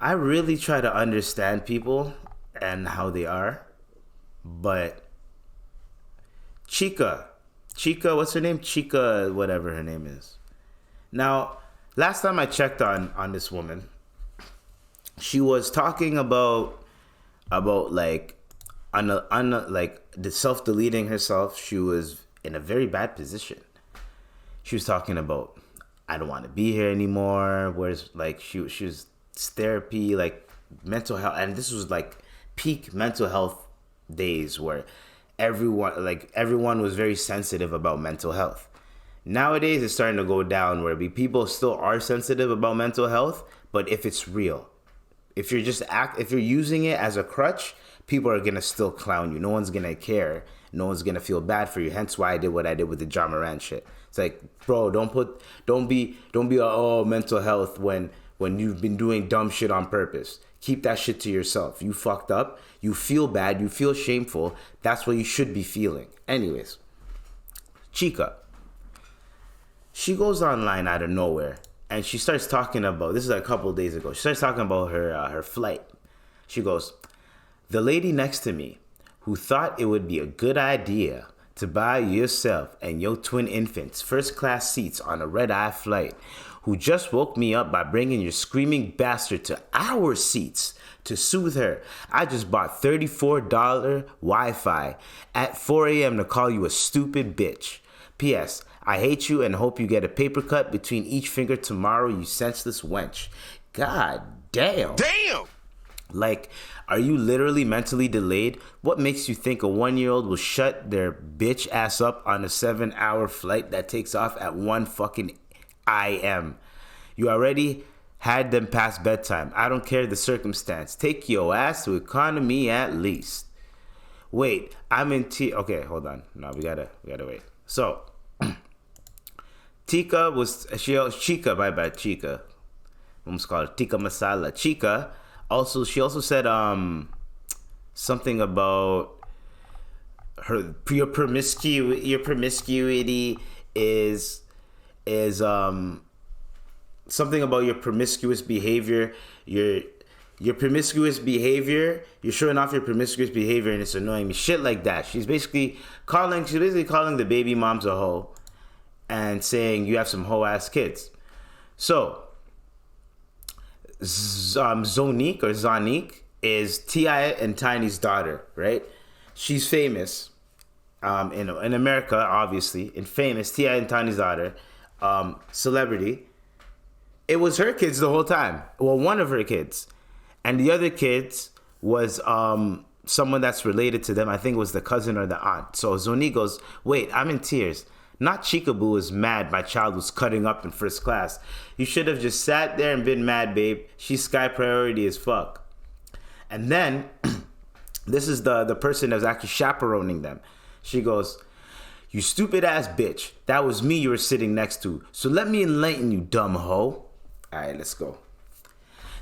I really try to understand people and how they are, but Chika, what's her name? Chika, whatever her name is. Now, last time I checked on this woman, she was talking about like like the self-deleting herself. She was in a very bad position. She was talking about, I don't want to be here anymore. Whereas like she was therapy, like mental health, and this was like peak mental health days where everyone was very sensitive about mental health. Nowadays it's starting to go down where people still are sensitive about mental health, but if it's real, if you're using it as a crutch, people are gonna still clown you. No one's gonna care. No one's gonna feel bad for you. Hence why I did what I did with the John Moran shit. It's like, bro, don't be mental health when you've been doing dumb shit on purpose. Keep that shit to yourself. You fucked up. You feel bad. You feel shameful. That's what you should be feeling. Anyways, Chika, she goes online out of nowhere and she starts talking about, this is like a couple of days ago, she starts talking about her flight. She goes, the lady next to me who thought it would be a good idea to buy yourself and your twin infants first class seats on a red-eye flight, who just woke me up by bringing your screaming bastard to our seats to soothe her. I just bought $34 Wi-Fi at 4 a.m. to call you a stupid bitch. P.S. I hate you and hope you get a paper cut between each finger tomorrow, you senseless wench. God damn. Damn! Like, are you literally mentally delayed? What makes you think a 1-year-old will shut their bitch ass up on a 7-hour flight that takes off at 1 fucking a.m.? You already had them past bedtime. I don't care the circumstance. Take your ass to economy at least. Wait, I'm in okay, hold on. No, we gotta wait. So, Chika, my bad, Chika. Almost called it Tikka Masala. Chika. She also said something about your promiscuity is something about your promiscuous behavior. Your promiscuous behavior. You're showing off your promiscuous behavior, and it's annoying me. Shit like that. She's basically calling the baby moms a hoe and saying you have some hoe ass kids. So. Zonique is T.I. and Tiny's daughter, right? She's famous in America, obviously, and famous. T.I. and Tiny's daughter, celebrity. It was her kids the whole time. Well, one of her kids. And the other kids was someone that's related to them. I think it was the cousin or the aunt. So Zonique goes, wait, I'm in tears. Not Chikaboo is mad my child was cutting up in first class. You should have just sat there and been mad, babe. She's sky priority as fuck. And then, this is the person that was actually chaperoning them. She goes, you stupid ass bitch. That was me you were sitting next to. So let me enlighten you, dumb hoe. Alright, let's go.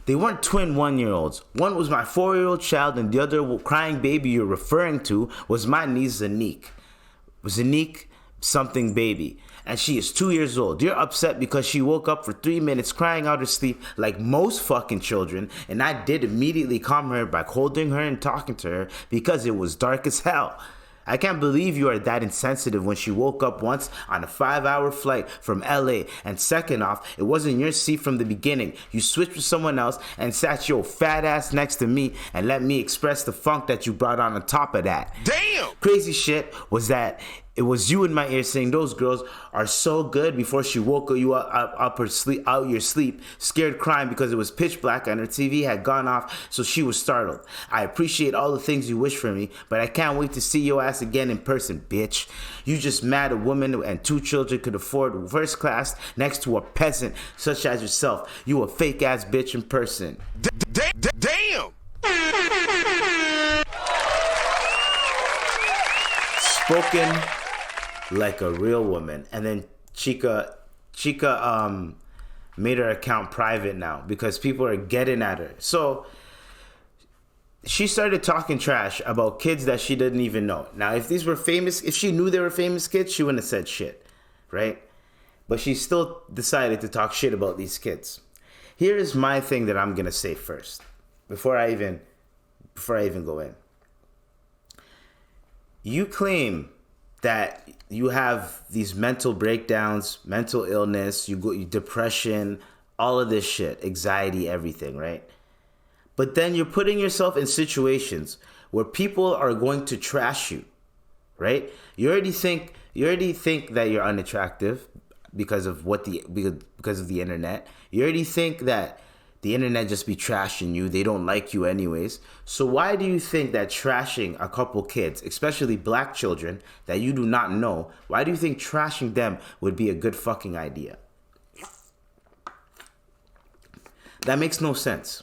They weren't twin 1-year-olds. One was my 4-year-old child and the other crying baby you're referring to was my niece Zanique. Zanique something baby, and she is 2 years old. You're upset because she woke up for 3 minutes crying out her sleep like most fucking children, and I did immediately calm her by holding her and talking to her because it was dark as hell. I can't believe you are that insensitive when she woke up once on a 5-hour flight from LA. And second off, it wasn't your seat from the beginning. You switched with someone else and sat your fat ass next to me and let me express the funk that you brought on top of that. Damn! Crazy shit was that it was you in my ear saying those girls are so good before she woke you out your sleep, scared crying because it was pitch black and her TV had gone off, so she was startled. I appreciate all the things you wish for me, but I can't wait to see your ass again in person, bitch. You just mad a woman and 2 children could afford first class next to a peasant such as yourself. You a fake ass bitch in person. Damn! Spoken like a real woman. And then Chika made her account private now because people are getting at her. So she started talking trash about kids that she didn't even know. Now, if she knew they were famous kids, she wouldn't have said shit, right? But she still decided to talk shit about these kids. here is my thing that I'm gonna say first before I even go in. You claim that you have these mental breakdowns, mental illness, you depression, all of this shit, anxiety, everything, right? But then you're putting yourself in situations where people are going to trash you, right? You already think that you're unattractive because of because of the internet. You already think that the internet just be trashing you. They don't like you anyways. So why do you think that trashing a couple kids, especially black children that you do not know, why do you think trashing them would be a good fucking idea? That makes no sense.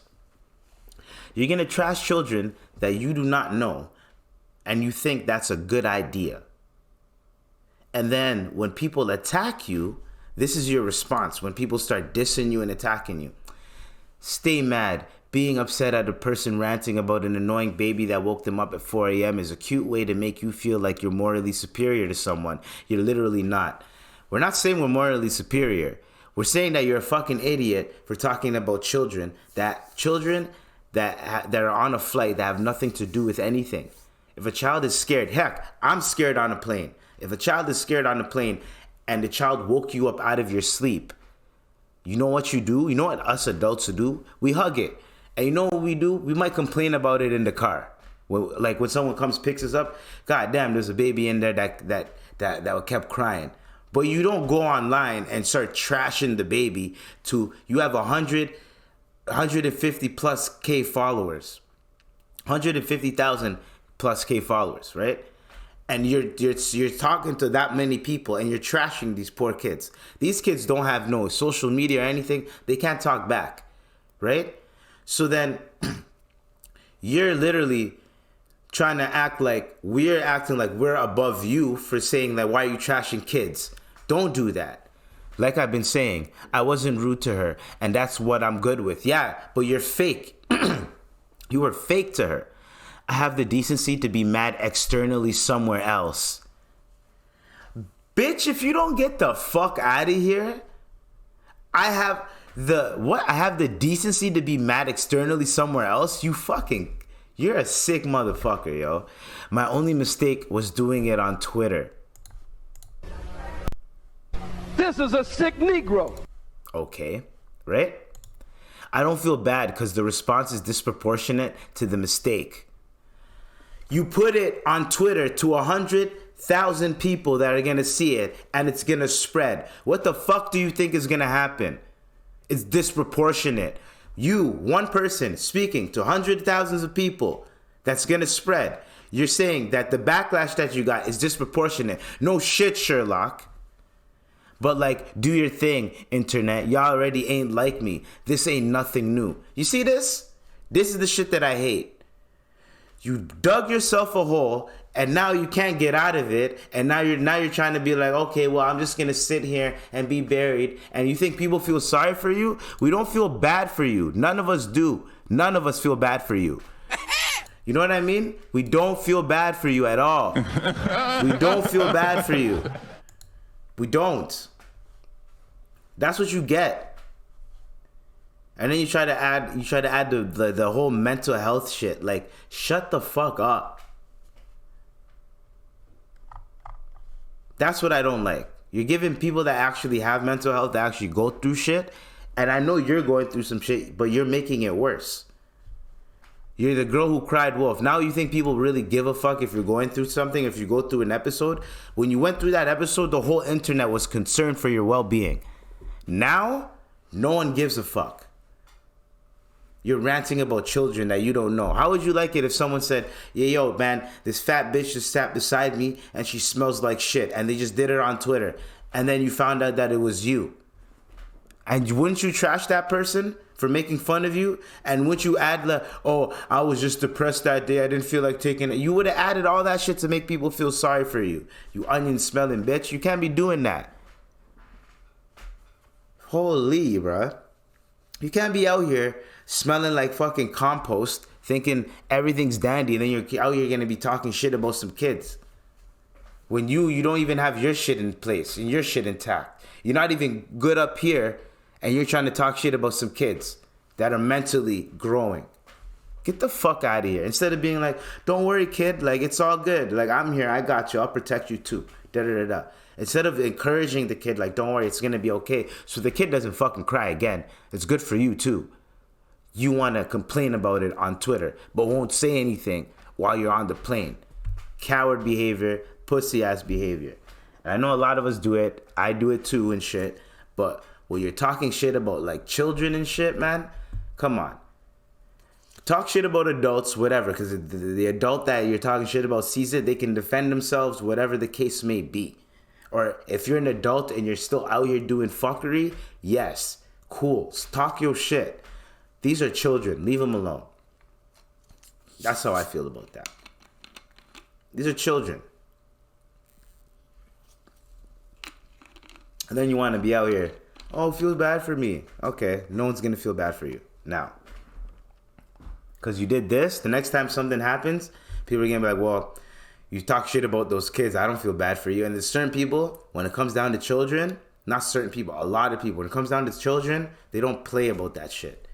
You're going to trash children that you do not know, and you think that's a good idea. And then when people attack you, this is your response. When people start dissing you and attacking you, stay mad. Being upset at a person ranting about an annoying baby that woke them up at 4 a.m. is a cute way to make you feel like you're morally superior to someone. You're literally not. We're not saying we're morally superior. We're saying that you're a fucking idiot for talking about children that are on a flight that have nothing to do with anything. If a child is scared, heck, I'm scared on a plane. If a child is scared on a plane and the child woke you up out of your sleep, you know what you do? You know what us adults do? We hug it. And you know what we do? We might complain about it in the car. Like when someone comes, picks us up, God damn, there's a baby in there that kept crying. But you don't go online and start trashing the baby to, you have 150 plus K followers, 150,000 plus K followers, right? And you're talking to that many people and you're trashing these poor kids. These kids don't have no social media or anything. They can't talk back, right? So then you're literally trying to act like we're acting like we're above you for saying that, why are you trashing kids? Don't do that. Like I've been saying, I wasn't rude to her, and that's what I'm good with. Yeah, but you're fake. You were fake to her. I have the decency to be mad externally somewhere else. Bitch, if you don't get the fuck out of here, I have the decency to be mad externally somewhere else? You're a sick motherfucker, yo. My only mistake was doing it on Twitter. This is a sick Negro. Okay, right? I don't feel bad because the response is disproportionate to the mistake. You put it on Twitter to 100,000 people that are going to see it, and it's going to spread. What the fuck do you think is going to happen? It's disproportionate. You, one person, speaking to hundreds of thousands of people, that's going to spread. You're saying that the backlash that you got is disproportionate. No shit, Sherlock. But like, do your thing, internet. Y'all already ain't like me. This ain't nothing new. You see this? This is the shit that I hate. You dug yourself a hole, and now you can't get out of it. And now you're trying to be like, okay, well, I'm just gonna sit here and be buried. And you think people feel sorry for you? We don't feel bad for you. None of us do. None of us feel bad for you. You know what I mean? We don't feel bad for you at all. We don't feel bad for you. We don't. That's what you get. And then you try to add the whole mental health shit. Like, shut the fuck up. That's what I don't like. You're giving people that actually have mental health, that actually go through shit. And I know you're going through some shit, but you're making it worse. You're the girl who cried wolf. Now you think people really give a fuck if you're going through something, if you go through an episode? When you went through that episode, the whole internet was concerned for your well-being. Now, no one gives a fuck. You're ranting about children that you don't know. How would you like it if someone said, yeah, yo, man, this fat bitch just sat beside me and she smells like shit, and they just did it on Twitter, and then you found out that it was you? And wouldn't you trash that person for making fun of you? And wouldn't you add like, oh, I was just depressed that day, I didn't feel like taking it? You would have added all that shit to make people feel sorry for you. You onion smelling bitch. You can't be doing that. Holy, bruh. You can't be out here smelling like fucking compost, thinking everything's dandy, and then you're out here gonna be talking shit about some kids. When you don't even have your shit in place and your shit intact. You're not even good up here, And you're trying to talk shit about some kids that are mentally growing. Get the fuck out of here. Instead of being like, don't worry, kid. Like, it's all good. Like, I'm here. I got you. I'll protect you too. Da-da-da-da. Instead of encouraging the kid, like, don't worry, it's going to be okay. So the kid doesn't fucking cry again. It's good for you too. You want to complain about it on Twitter, but won't say anything while you're on the plane. Coward behavior, pussy ass behavior. And I know a lot of us do it. I do it too and shit. But when you're talking shit about like children and shit, man, come on. Talk shit about adults, whatever, because the adult that you're talking shit about sees it, they can defend themselves, whatever the case may be. Or if you're an adult and you're still out here doing fuckery, yes, cool. Talk your shit. These are children. Leave them alone. That's how I feel about that. These are children. And then you want to be out here, oh, feel bad for me. Okay, no one's going to feel bad for you now. Because you did this, the next time something happens, people are going to be like, well, you talk shit about those kids. I don't feel bad for you. And there's certain people, when it comes down to children, not certain people, a lot of people, when it comes down to children, they don't play about that shit.